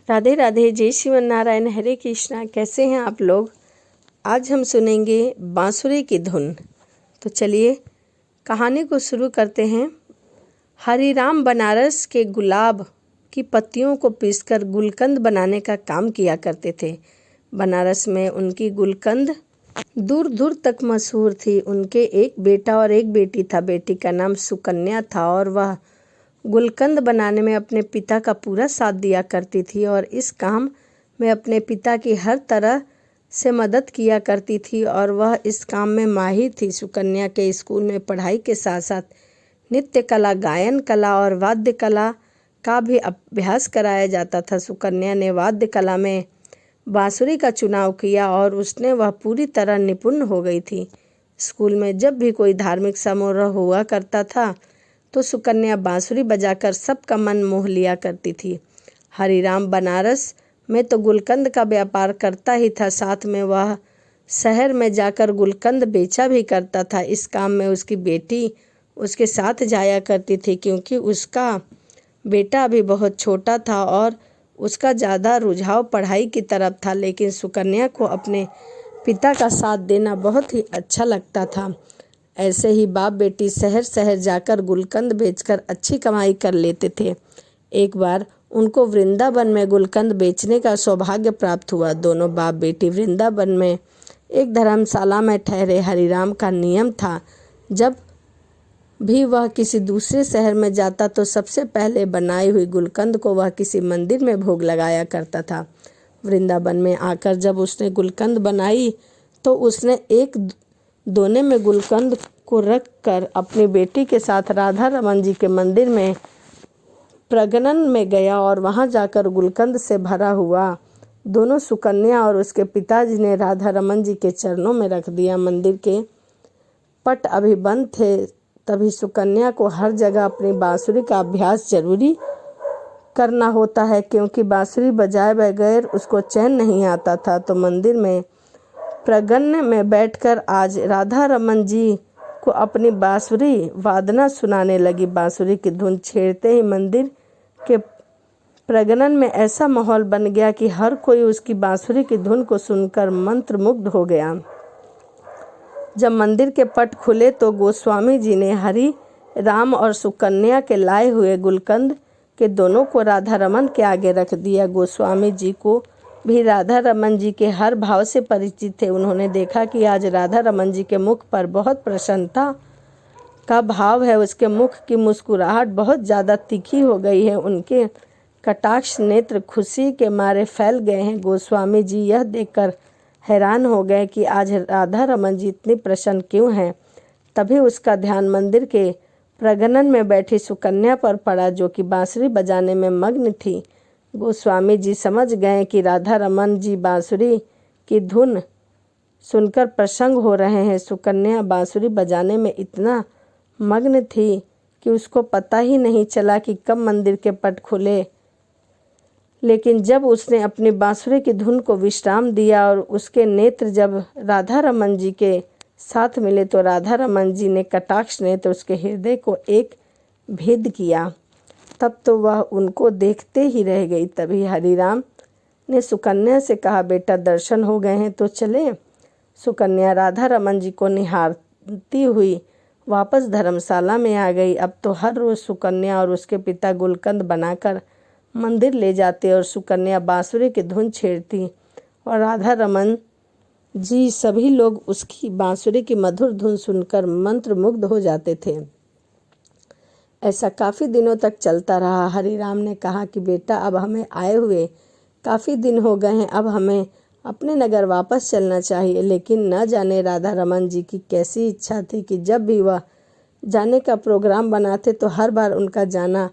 राधे राधे, जय श्रीमन नारायण, हरे कृष्णा। कैसे हैं आप लोग? आज हम सुनेंगे बांसुरी की धुन। तो चलिए कहानी को शुरू करते हैं। हरिराम बनारस के गुलाब की पत्तियों को पीसकर गुलकंद बनाने का काम किया करते थे। बनारस में उनकी गुलकंद दूर दूर तक मशहूर थी। उनके एक बेटा और एक बेटी था। बेटी का नाम सुकन्या था और वह गुलकंद बनाने में अपने पिता का पूरा साथ दिया करती थी और इस काम में अपने पिता की हर तरह से मदद किया करती थी और वह इस काम में माहिर थी। सुकन्या के स्कूल में पढ़ाई के साथ साथ नृत्य कला, गायन कला और वाद्य कला का भी अभ्यास कराया जाता था। सुकन्या ने वाद्य कला में बांसुरी का चुनाव किया और उसने वह पूरी तरह निपुण हो गई थी। स्कूल में जब भी कोई धार्मिक समारोह हुआ करता था तो सुकन्या बांसुरी बजाकर सबका मन मोह लिया करती थी। हरिराम बनारस में तो गुलकंद का व्यापार करता ही था, साथ में वह शहर में जाकर गुलकंद बेचा भी करता था। इस काम में उसकी बेटी उसके साथ जाया करती थी क्योंकि उसका बेटा अभी बहुत छोटा था और उसका ज़्यादा रुझाव पढ़ाई की तरफ था। लेकिन सुकन्या को अपने पिता का साथ देना बहुत ही अच्छा लगता था। ऐसे ही बाप बेटी शहर शहर जाकर गुलकंद बेचकर अच्छी कमाई कर लेते थे। एक बार उनको वृंदावन में गुलकंद बेचने का सौभाग्य प्राप्त हुआ। दोनों बाप बेटी वृंदावन में एक धर्मशाला में ठहरे। हरिराम का नियम था, जब भी वह किसी दूसरे शहर में जाता तो सबसे पहले बनाई हुई गुलकंद को वह किसी मंदिर में भोग लगाया करता था। वृंदावन में आकर जब उसने गुलकंद बनाई तो उसने एक दोने में गुलकंद को रख कर अपनी बेटी के साथ राधा रमन जी के मंदिर में प्रगनन में गया और वहां जाकर गुलकंद से भरा हुआ दोनों सुकन्या और उसके पिताजी ने राधा रमन जी के चरणों में रख दिया। मंदिर के पट अभी बंद थे, तभी सुकन्या को हर जगह अपनी बांसुरी का अभ्यास जरूरी करना होता है क्योंकि बांसुरी बजाए बगैर उसको चैन नहीं आता था। तो मंदिर में प्रगण्य में बैठकर आज राधा रमन जी को अपनी बांसुरी वादना सुनाने लगी। बांसुरी की धुन छेड़ते ही मंदिर के प्रगणन में ऐसा माहौल बन गया कि हर कोई उसकी बांसुरी की धुन को सुनकर मंत्रमुग्ध हो गया। जब मंदिर के पट खुले तो गोस्वामी जी ने हरि राम और सुकन्या के लाए हुए गुलकंद के दोनों को राधा रमन के आगे रख दिया। गोस्वामी जी को भी राधा रमन जी के हर भाव से परिचित थे। उन्होंने देखा कि आज राधा रमन जी के मुख पर बहुत प्रसन्नता का भाव है। उसके मुख की मुस्कुराहट बहुत ज़्यादा तीखी हो गई है। उनके कटाक्ष नेत्र खुशी के मारे फैल गए हैं। गोस्वामी जी यह देखकर हैरान हो गए कि आज राधा रमन जी इतनी प्रसन्न क्यों हैं। तभी उसका ध्यान मंदिर के प्रगणन में बैठी सुकन्या पर पड़ा जो कि बांसुरी बजाने में मग्न थी। गोस्वामी जी समझ गए कि राधा रमन जी बांसुरी की धुन सुनकर प्रसन्न हो रहे हैं। सुकन्या बांसुरी बजाने में इतना मग्न थी कि उसको पता ही नहीं चला कि कब मंदिर के पट खुले। लेकिन जब उसने अपनी बांसुरी की धुन को विश्राम दिया और उसके नेत्र जब राधा रमन जी के साथ मिले तो राधा रमन जी ने कटाक्ष नेत्र उसके हृदय को एक भेद किया। तब तो वह उनको देखते ही रह गई। तभी हरिराम ने सुकन्या से कहा, बेटा दर्शन हो गए हैं तो चले। सुकन्या राधा रमन जी को निहारती हुई वापस धर्मशाला में आ गई। अब तो हर रोज़ सुकन्या और उसके पिता गुलकंद बनाकर मंदिर ले जाते और सुकन्या बांसुरी की धुन छेड़ती और राधा रमन जी सभी लोग उसकी बांसुरी की मधुर धुन सुनकर मंत्रमुग्ध हो जाते थे। ऐसा काफ़ी दिनों तक चलता रहा। हरिराम ने कहा कि बेटा अब हमें आए हुए काफ़ी दिन हो गए हैं, अब हमें अपने नगर वापस चलना चाहिए। लेकिन न जाने राधा रमन जी की कैसी इच्छा थी कि जब भी वह जाने का प्रोग्राम बनाते तो हर बार उनका जाना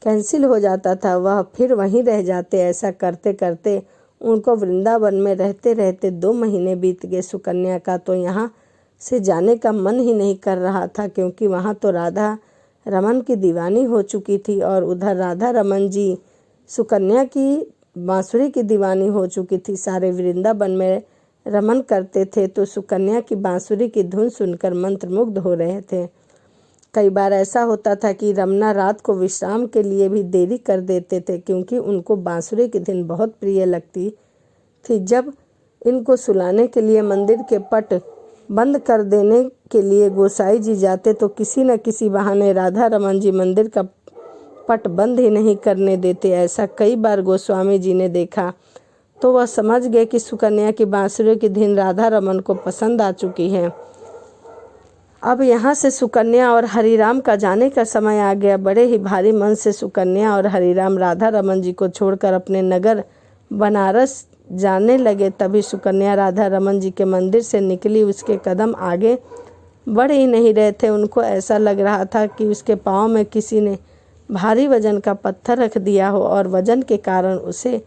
कैंसिल हो जाता था, वह फिर वहीं रह जाते। ऐसा करते करते उनको वृंदावन में रहते रहते 2 महीने बीत गए। सुकन्या का तो यहाँ से जाने का मन ही नहीं कर रहा था क्योंकि वहाँ तो राधा रमन की दीवानी हो चुकी थी और उधर राधा रमन जी सुकन्या की बांसुरी की दीवानी हो चुकी थी। सारे वृंदावन में रमन करते थे तो सुकन्या की बांसुरी की धुन सुनकर मंत्रमुग्ध हो रहे थे। कई बार ऐसा होता था कि रमना रात को विश्राम के लिए भी देरी कर देते थे, क्योंकि उनको बांसुरी की धुन बहुत प्रिय लगती थी। जब इनको सुलाने के लिए मंदिर के पट बंद कर देने के लिए गोसाई जी जाते तो किसी न किसी बहाने राधा रमन जी मंदिर का पट बंद ही नहीं करने देते। ऐसा कई बार गोस्वामी जी ने देखा तो वह समझ गए कि सुकन्या की बांसुरी की धुन राधा रमन को पसंद आ चुकी है। अब यहाँ से सुकन्या और हरिराम का जाने का समय आ गया। बड़े ही भारी मन से सुकन्या और हरिराम राधा रमन जी को छोड़कर अपने नगर बनारस जाने लगे। तभी सुकन्या राधा रमन जी के मंदिर से निकली। उसके कदम आगे बढ़ ही नहीं रहे थे। उनको ऐसा लग रहा था कि उसके पाँव में किसी ने भारी वजन का पत्थर रख दिया हो और वजन के कारण उसे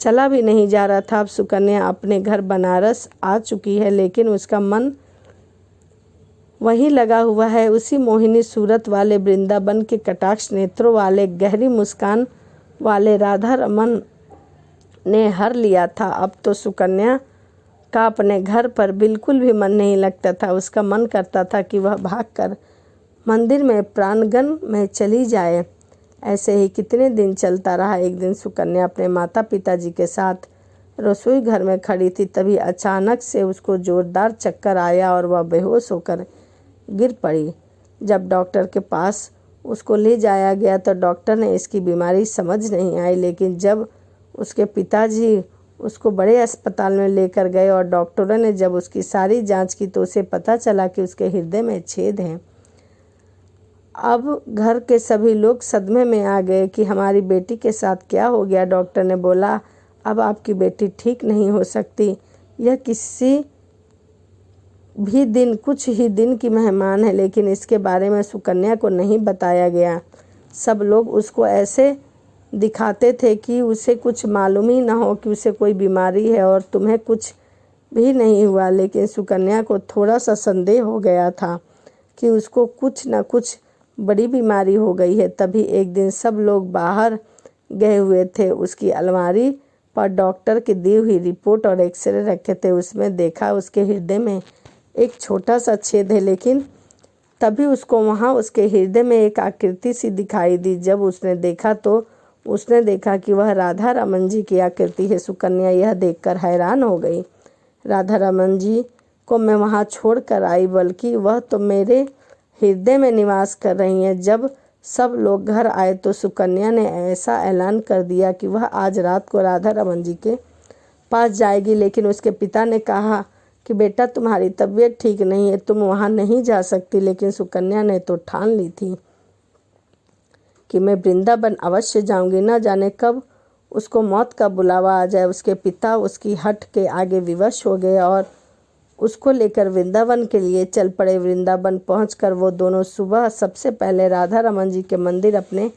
चला भी नहीं जा रहा था। अब सुकन्या अपने घर बनारस आ चुकी है, लेकिन उसका मन वहीं लगा हुआ है। उसी मोहिनी सूरत वाले, वृंदावन के कटाक्ष नेत्रों वाले, गहरी मुस्कान वाले राधा रमन ने हर लिया था। अब तो सुकन्या का अपने घर पर बिल्कुल भी मन नहीं लगता था। उसका मन करता था कि वह भागकर मंदिर में प्रांगण में चली जाए। ऐसे ही कितने दिन चलता रहा। एक दिन सुकन्या अपने माता पिताजी के साथ रसोई घर में खड़ी थी। तभी अचानक से उसको जोरदार चक्कर आया और वह बेहोश होकर गिर पड़ी। जब डॉक्टर के पास उसको ले जाया गया तो डॉक्टर ने इसकी बीमारी समझ नहीं आई, लेकिन जब उसके पिताजी उसको बड़े अस्पताल में लेकर गए और डॉक्टरों ने जब उसकी सारी जांच की तो उसे पता चला कि उसके हृदय में छेद है। अब घर के सभी लोग सदमे में आ गए कि हमारी बेटी के साथ क्या हो गया। डॉक्टर ने बोला, अब आपकी बेटी ठीक नहीं हो सकती। यह किसी भी दिन कुछ ही दिन की मेहमान है, लेकिन इसके बारे में सुकन्या को नहीं बताया गया। सब लोग उसको ऐसे दिखाते थे कि उसे कुछ मालूम ही ना हो कि उसे कोई बीमारी है और तुम्हें कुछ भी नहीं हुआ। लेकिन सुकन्या को थोड़ा सा संदेह हो गया था कि उसको कुछ न कुछ बड़ी बीमारी हो गई है। तभी एक दिन सब लोग बाहर गए हुए थे। उसकी अलमारी पर डॉक्टर की दी हुई रिपोर्ट और एक्सरे रखे थे। उसमें देखा उसके हृदय में एक छोटा सा छेद है, लेकिन तभी उसको वहाँ उसके हृदय में एक आकृति सी दिखाई दी। जब उसने देखा तो उसने देखा कि वह राधा रमन जी की आकृति है। सुकन्या यह देखकर हैरान हो गई। राधा रमन जी को मैं वहाँ छोड़ कर आई, बल्कि वह तो मेरे हृदय में निवास कर रही हैं। जब सब लोग घर आए तो सुकन्या ने ऐसा ऐलान कर दिया कि वह आज रात को राधा रमन जी के पास जाएगी। लेकिन उसके पिता ने कहा कि बेटा, तुम्हारी तबीयत ठीक नहीं है, तुम वहाँ नहीं जा सकती। लेकिन सुकन्या ने तो ठान ली थी कि मैं वृंदावन अवश्य जाऊंगी। न जाने कब उसको मौत का बुलावा आ जाए। उसके पिता उसकी हट के आगे विवश हो गए और उसको लेकर वृंदावन के लिए चल पड़े। वृंदावन पहुंचकर वो दोनों सुबह सबसे पहले राधा रमन जी के मंदिर अपने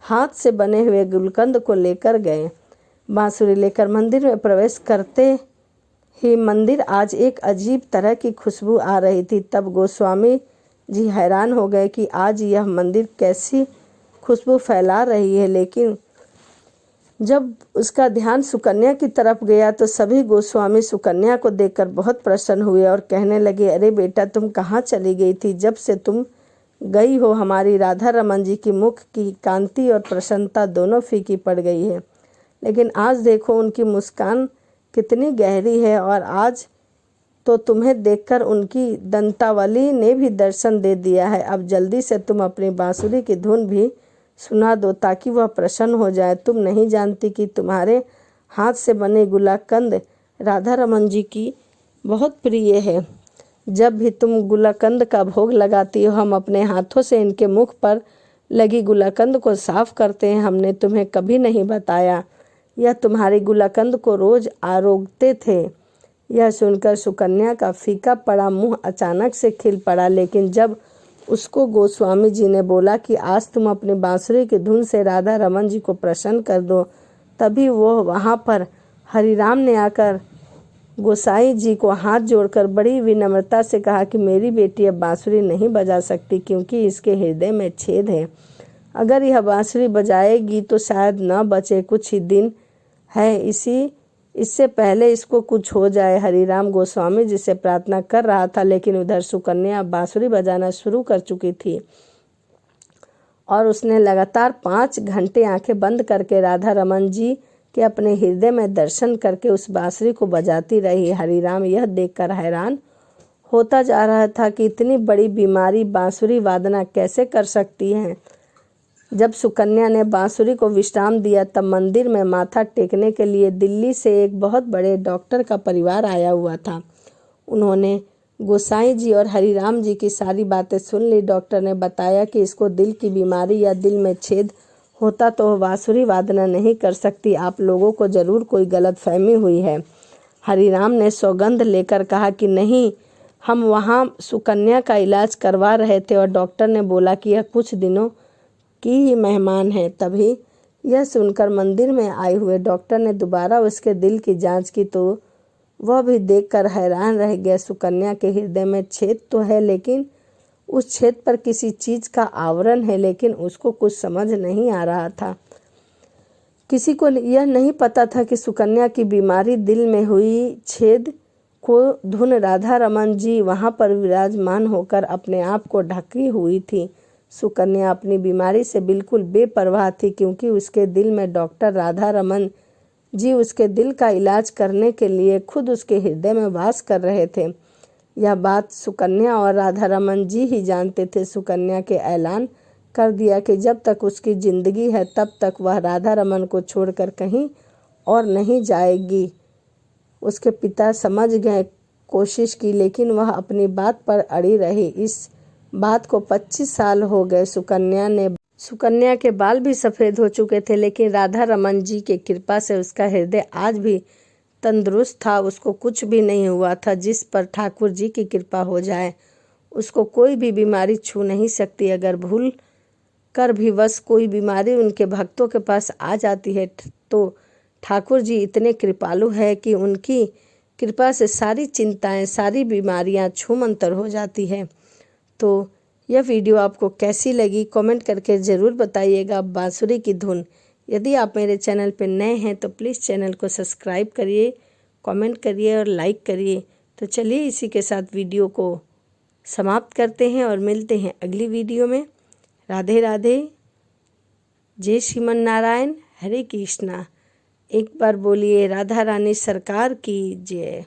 हाथ से बने हुए गुलकंद को लेकर गए। बांसुरी लेकर मंदिर में प्रवेश करते ही मंदिर आज एक अजीब तरह की खुशबू आ रही थी। तब गोस्वामी जी हैरान हो गए कि आज यह मंदिर कैसी खुशबू फैला रही है। लेकिन जब उसका ध्यान सुकन्या की तरफ गया तो सभी गोस्वामी सुकन्या को देखकर बहुत प्रसन्न हुए और कहने लगे, अरे बेटा, तुम कहाँ चली गई थी? जब से तुम गई हो हमारी राधा रमन जी की मुख की कांति और प्रसन्नता दोनों फीकी पड़ गई है। लेकिन आज देखो उनकी मुस्कान कितनी गहरी है और आज तो तुम्हें देखकर उनकी दंतावली ने भी दर्शन दे दिया है। अब जल्दी से तुम अपनी बांसुरी की धुन भी सुना दो ताकि वह प्रसन्न हो जाए। तुम नहीं जानती कि तुम्हारे हाथ से बने गुलाकंद राधा रमन जी की बहुत प्रिय है। जब भी तुम गुलाकंद का भोग लगाती हो, हम अपने हाथों से इनके मुख पर लगी गुलाकंद को साफ करते हैं। हमने तुम्हें कभी नहीं बताया। यह तुम्हारी गुलाकंद को रोज आरोगते थे। यह सुनकर सुकन्या का फीका पड़ा मुंह अचानक से खिल पड़ा। लेकिन जब उसको गोस्वामी जी ने बोला कि आज तुम अपनी बांसुरी की धुन से राधा रमन जी को प्रसन्न कर दो, तभी वो वहाँ पर हरिराम ने आकर गोसाई जी को हाथ जोड़कर बड़ी विनम्रता से कहा कि मेरी बेटी अब बांसुरी नहीं बजा सकती क्योंकि इसके हृदय में छेद है। अगर यह बांसुरी बजाएगी तो शायद न बचे। कुछ ही दिन है, इसी इससे पहले इसको कुछ हो जाए, हरिराम गोस्वामी जी से प्रार्थना कर रहा था, लेकिन उधर सुकन्या बांसुरी बजाना शुरू कर चुकी थी और उसने लगातार 5 घंटे आंखें बंद करके राधा रमन जी के अपने हृदय में दर्शन करके उस बांसुरी को बजाती रही। हरिराम यह देखकर हैरान होता जा रहा था कि इतनी बड़ी बीमारी बांसुरी वादना कैसे कर सकती है। जब सुकन्या ने बांसुरी को विश्राम दिया तब मंदिर में माथा टेकने के लिए दिल्ली से एक बहुत बड़े डॉक्टर का परिवार आया हुआ था। उन्होंने गोसाई जी और हरिराम जी की सारी बातें सुन ली। डॉक्टर ने बताया कि इसको दिल की बीमारी या दिल में छेद होता तो वह बांसुरी वादना नहीं कर सकती। आप लोगों को ज़रूर कोई गलतफहमी हुई है। हरिराम ने सौगंध लेकर कहा कि नहीं, हम वहाँ सुकन्या का इलाज करवा रहे थे और डॉक्टर ने बोला कि यह कुछ दिनों की ही मेहमान है। तभी यह सुनकर मंदिर में आए हुए डॉक्टर ने दोबारा उसके दिल की जांच की तो वह भी देखकर हैरान रह गया। सुकन्या के हृदय में छेद तो है, लेकिन उस छेद पर किसी चीज़ का आवरण है, लेकिन उसको कुछ समझ नहीं आ रहा था। किसी को यह नहीं पता था कि सुकन्या की बीमारी दिल में हुई छेद को धुन राधा रमन जी वहाँ पर विराजमान होकर अपने आप को ढकी हुई थी। सुकन्या अपनी बीमारी से बिल्कुल बेपरवाह थी, क्योंकि उसके दिल में डॉक्टर राधा रमन जी उसके दिल का इलाज करने के लिए खुद उसके हृदय में वास कर रहे थे। यह बात सुकन्या और राधा रमन जी ही जानते थे। सुकन्या के ऐलान कर दिया कि जब तक उसकी ज़िंदगी है तब तक वह राधा रमन को छोड़कर कहीं और नहीं जाएगी। उसके पिता समझ गए, कोशिश की, लेकिन वह अपनी बात पर अड़ी रही। इस बात को 25 साल हो गए। सुकन्या के बाल भी सफ़ेद हो चुके थे, लेकिन राधा रमन जी के कृपा से उसका हृदय आज भी तंदुरुस्त था। उसको कुछ भी नहीं हुआ था। जिस पर ठाकुर जी की कृपा हो जाए उसको कोई भी बीमारी छू नहीं सकती। अगर भूल कर भी बस कोई बीमारी उनके भक्तों के पास आ जाती है तो ठाकुर जी इतने कृपालु है कि उनकी कृपा से सारी चिंताएं, सारी बीमारियां छूमंतर हो जाती है। तो यह वीडियो आपको कैसी लगी कमेंट करके ज़रूर बताइएगा। बांसुरी की धुन। यदि आप मेरे चैनल पर नए हैं तो प्लीज़ चैनल को सब्सक्राइब करिए, कमेंट करिए और लाइक करिए। तो चलिए इसी के साथ वीडियो को समाप्त करते हैं और मिलते हैं अगली वीडियो में। राधे राधे, जय श्रीमन नारायण, हरे कृष्णा। एक बार बोलिए राधा रानी सरकार की जय।